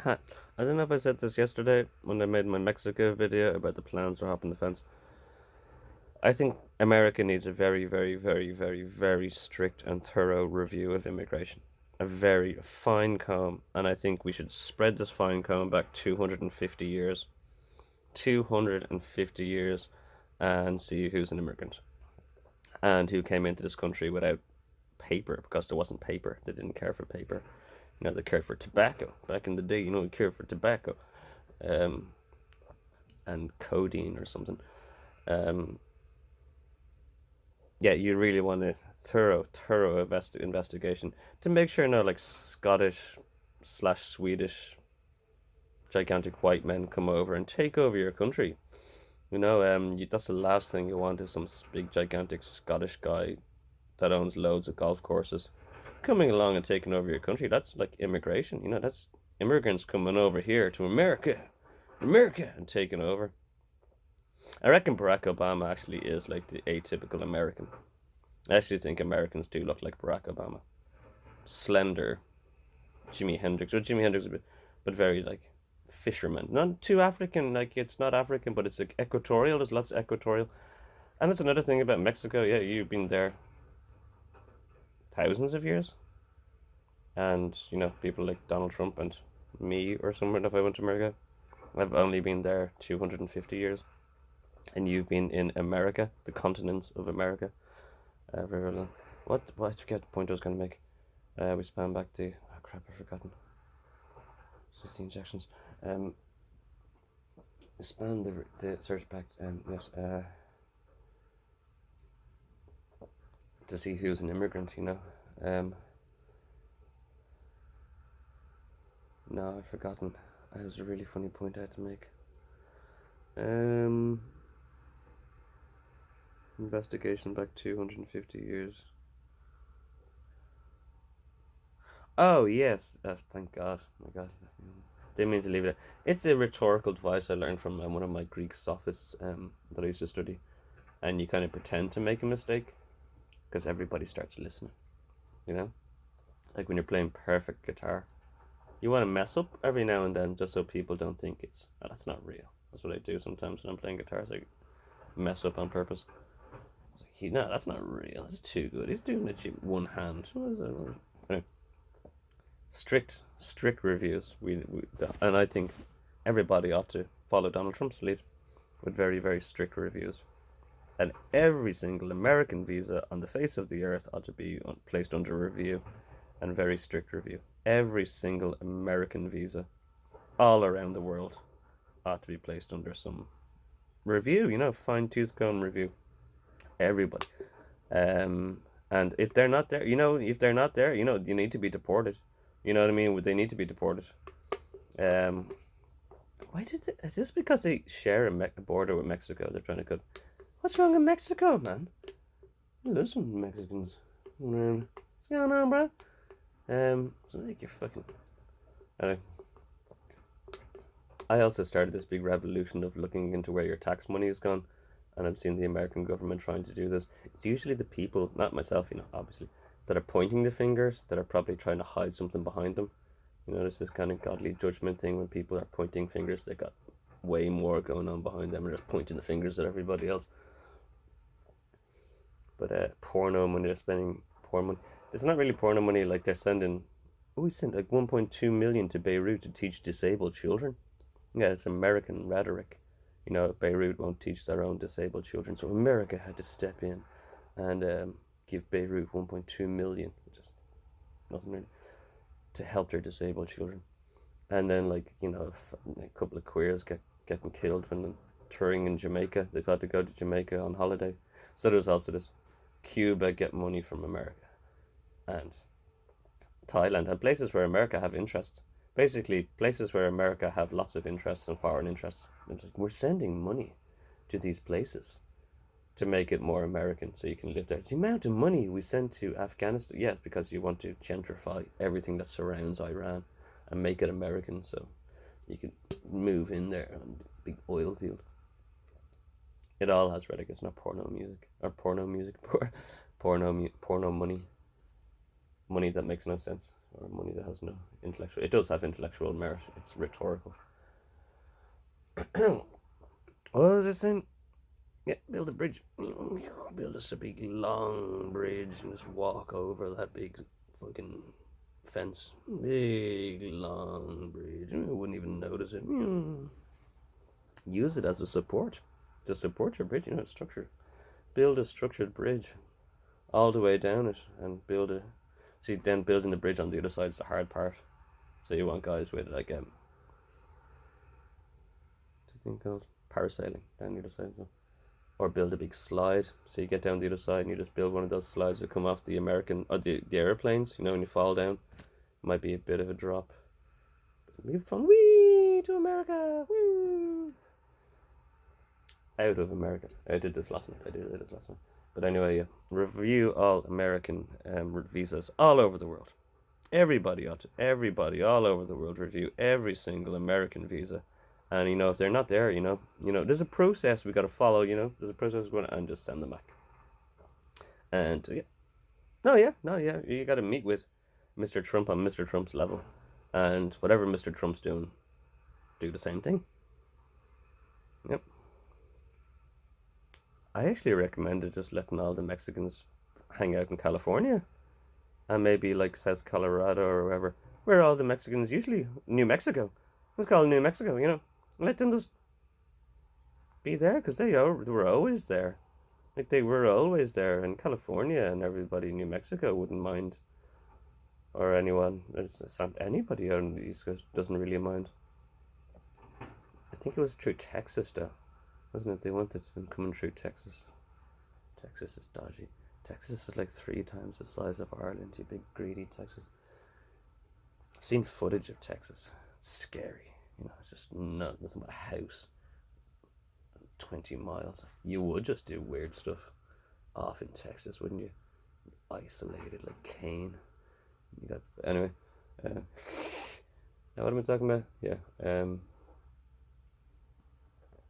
I don't know if I said this yesterday when I made my Mexico video about the plans for hopping the fence. I think America needs a very, very, very, very, very strict and thorough review of immigration. A very fine comb, and I think we should spread this fine comb back 250 years. 250 years, and see who's an immigrant and who came into this country without paper because there wasn't paper. They didn't care for paper. They cared for tobacco. Back in the day, they cared for tobacco um, and codeine or something. Um, yeah, you really want a thorough investigation to make sure no like Scottish slash Swedish gigantic white men come over and take over your country. That's the last thing you want is some big gigantic Scottish guy that owns loads of golf courses coming along and taking over your country. That's like immigration. That's immigrants coming over here to America, and taking over. I reckon Barack Obama actually is like the atypical American. I actually think Americans do look like Barack Obama. Slender, Jimi Hendrix, or Jimi Hendrix, but very like fisherman. Not too African, like it's not African, but it's like equatorial. There's lots of equatorial. And that's another thing about Mexico. Yeah, you've been there thousands of years. And, people like Donald Trump and me or someone, if I went to America, I've only been there 250 years. And you've been in America, the continent of America. Very long. What? I forget the point I was going to make. We span back to... Oh, crap, I've forgotten. 60 injections. Span the search back, yes, to see who's an immigrant, No, I've forgotten. It was a really funny point I had to make. Investigation back 250 years. Oh, yes. Thank God. My God. Didn't mean to leave it. It's a rhetorical device I learned from one of my Greek sophists that I used to study. And you kind of pretend to make a mistake because everybody starts listening. Like when you're playing perfect guitar. You want to mess up every now and then just so people don't think that's not real. That's what I do sometimes when I'm playing guitars. I mess up on purpose. No, that's not real. That's too good. He's doing it with one hand. What is that? Anyway, strict reviews. And I think everybody ought to follow Donald Trump's lead with very, very strict reviews. And every single American visa on the face of the earth ought to be placed under review and very strict review. Every single American visa all around the world ought to be placed under some review, fine-tooth comb review. Everybody. And if they're not there, you need to be deported. You know what I mean? They need to be deported. Is this because they share a border with Mexico? They're trying to cut. What's wrong with Mexico, man? Listen, Mexicans. What's going on, bro? So like you're fucking. Anyway. I also started this big revolution of looking into where your tax money has gone, and I've seen the American government trying to do this. It's usually the people, not myself, obviously, that are pointing the fingers, that are probably trying to hide something behind them. There's this kind of godly judgment thing when people are pointing fingers, they got way more going on behind them, and just pointing the fingers at everybody else. But porno money, they're spending porn money. It's not really porno money, like they're sending, we sent like 1.2 million to Beirut to teach disabled children. Yeah, it's American rhetoric. Beirut won't teach their own disabled children, so America had to step in and give Beirut 1.2 million, which is nothing really, to help their disabled children. And then, a couple of queers getting killed when they're touring in Jamaica. They thought to go to Jamaica on holiday. So there's also this Cuba get money from America, and Thailand, and places where America have interest. Basically, places where America have lots of interests and foreign interests. We're sending money to these places to make it more American so you can live there. It's the amount of money we send to Afghanistan. Yes, because you want to gentrify everything that surrounds Iran and make it American so you can move in there on the big oil field. It all has rhetoric. It's not porno music. Porno money. Money that makes no sense. or money that has no intellectual. It does have intellectual merit. It's rhetorical. What was I saying? Yeah, build a bridge. Build us a big long bridge and just walk over that big fucking fence. Big long bridge. I wouldn't even notice it. Use it as a support. To support your bridge, structure. Build a structured bridge all the way down it and build a. See, then building the bridge on the other side is the hard part. So you want guys with like what's the thing called? Parasailing down the other side. Or build a big slide. So you get down the other side and you just build one of those slides that come off the American or the airplanes. When you fall down, it might be a bit of a drop. It'll be fun. Whee to America! Woo! Out of America. I did this last night. But anyway, yeah. Review all American visas all over the world. Everybody all over the world review every single American visa. And if they're not there, there's a process we got to follow. There's a process we're gonna and just send them back. And you got to meet with Mr. Trump on Mr. Trump's level, and whatever Mr. Trump's doing, do the same thing. Yep. I actually recommended just letting all the Mexicans hang out in California, and maybe like South Colorado or wherever, where all the Mexicans usually New Mexico. Let's call it New Mexico. Let them just be there because they were always there. Like they were always there in California, and everybody in New Mexico wouldn't mind, or anyone. It's not anybody on the East Coast doesn't really mind. I think it was through Texas though, wasn't it? They wanted them coming through Texas. Texas is dodgy. Texas is like 3 times the size of Ireland. You big greedy Texas. I've seen footage of Texas. It's scary. It's just nothing but a house. 20 miles. You would just do weird stuff off in Texas, wouldn't you? Isolated like Cain. Anyway. What am I talking about? Yeah.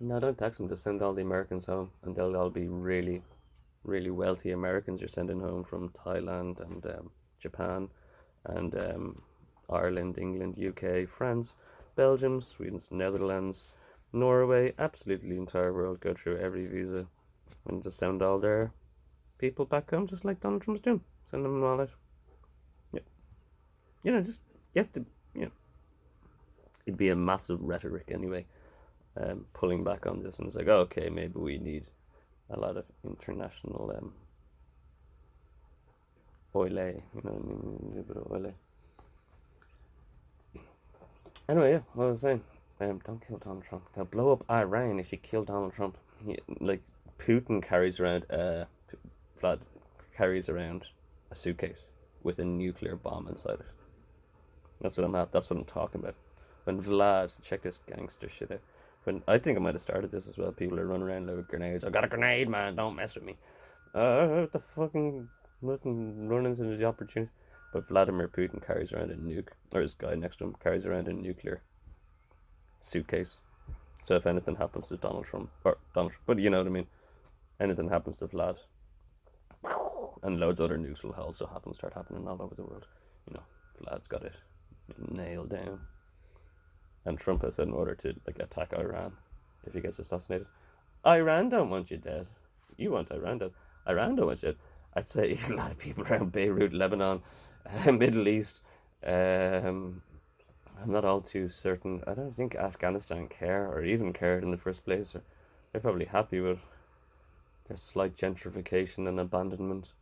No, don't tax them. Just send all the Americans home, and they'll all be really, really wealthy Americans you're sending home from Thailand and Japan and Ireland, England, UK, France, Belgium, Sweden, Netherlands, Norway, absolutely the entire world. Go through every visa and just send all their people back home, just like Donald Trump's doing. Send them all out. Yeah. Just you have to. It'd be a massive rhetoric anyway. Pulling back on this, and it's like, okay, maybe we need a lot of international oil, a bit of oil. Anyway, yeah, what was I saying? Don't kill Donald Trump. They'll blow up Iran if you kill Donald Trump. Like Putin carries around Vlad carries around a suitcase with a nuclear bomb inside it. That's what I'm talking about. When Vlad, check this gangster shit out. I think I might have started this as well. People are running around with grenades. I got a grenade, man. Don't mess with me. What the fucking run into the opportunity. But Vladimir Putin carries around a nuke, or his guy next to him carries around a nuclear suitcase. So if anything happens to Donald Trump, but you know what I mean, anything happens to Vlad, and loads of other nukes will also start happening all over the world. Vlad's got it nailed down. And Trump has said in order to attack Iran if he gets assassinated. Iran don't want you dead. You want Iran dead. Iran don't want you dead. I'd say a lot of people around Beirut, Lebanon, Middle East. I'm not all too certain. I don't think Afghanistan care or even cared in the first place. They're probably happy with their slight gentrification and abandonment.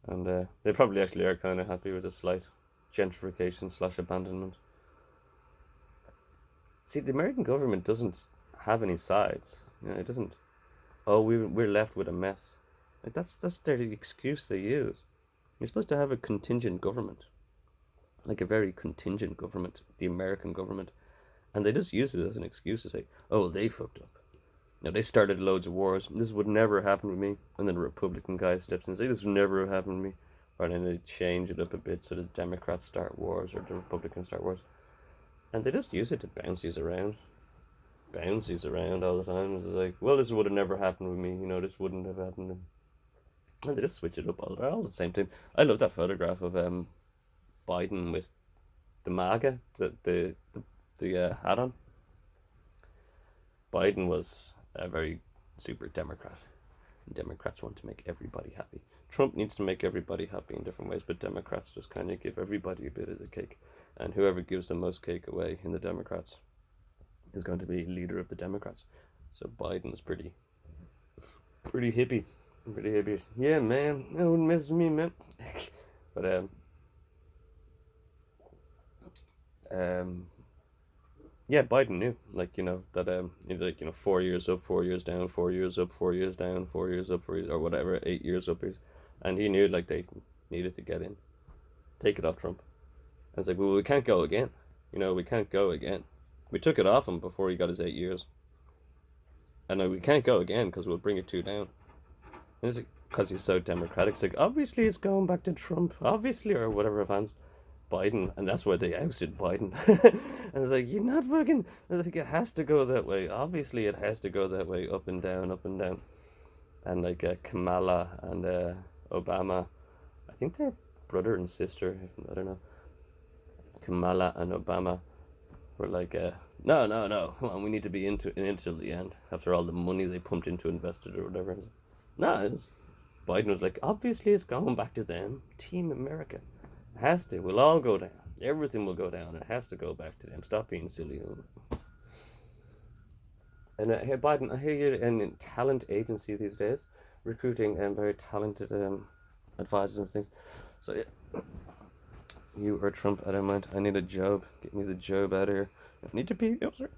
And they probably actually are kind of happy with a slight gentrification / abandonment. See, the American government doesn't have any sides. It doesn't. Oh, we're left with a mess. That's their excuse they use. You're supposed to have a contingent government, like a very contingent government, the American government, and they just use it as an excuse to say, "Oh, they fucked up. They started loads of wars. This would never happen with me." And then a Republican guy steps in and says, "This would never have happened with me," or then they change it up a bit so the Democrats start wars or the Republicans start wars. And they just use it to bouncies around all the time. It's like, well, this would have never happened with me. This wouldn't have happened. And they just switch it up all the same time. I love that photograph of Biden with the MAGA, the hat on. Biden was a very super Democrat. Democrats want to make everybody happy. Trump needs to make everybody happy in different ways, but Democrats just kind of give everybody a bit of the cake. And whoever gives the most cake away in the Democrats is going to be leader of the Democrats. So Biden's pretty hippie. Pretty hippie. Yeah, man. That wouldn't mess with me, man. But um yeah, Biden knew, like, that, 4 years up, 4 years down, 4 years up, 4 years down, 4 years up, 4 years, or whatever, 8 years up is, and he knew, like, they needed to get in, take it off Trump. And it's like, well, we can't go again. We can't go again. We took it off him before he got his 8 years, and we can't go again because we'll bring it two down. And it's like, because he's so democratic, it's like, obviously it's going back to Trump, obviously, or whatever fans. Biden, and that's why they ousted Biden. And it's like, you're not fucking. It's like, it has to go that way. Obviously, it has to go that way, up and down, up and down. And like Kamala and Obama, I think they're brother and sister. I don't know. Kamala and Obama were like, no, no, no. Come on, we need to be into it until the end. After all the money they pumped into invested or whatever. No, Biden was like, obviously it's going back to them. Team America. It has to. We'll all go down. Everything will go down. It has to go back to them. Stop being silly. And hey, Biden, I hear you're in a talent agency these days, recruiting very talented advisors and things. So yeah, you or Trump, I don't mind. I need a job. Get me the job out of here. If need to be, oh, sorry.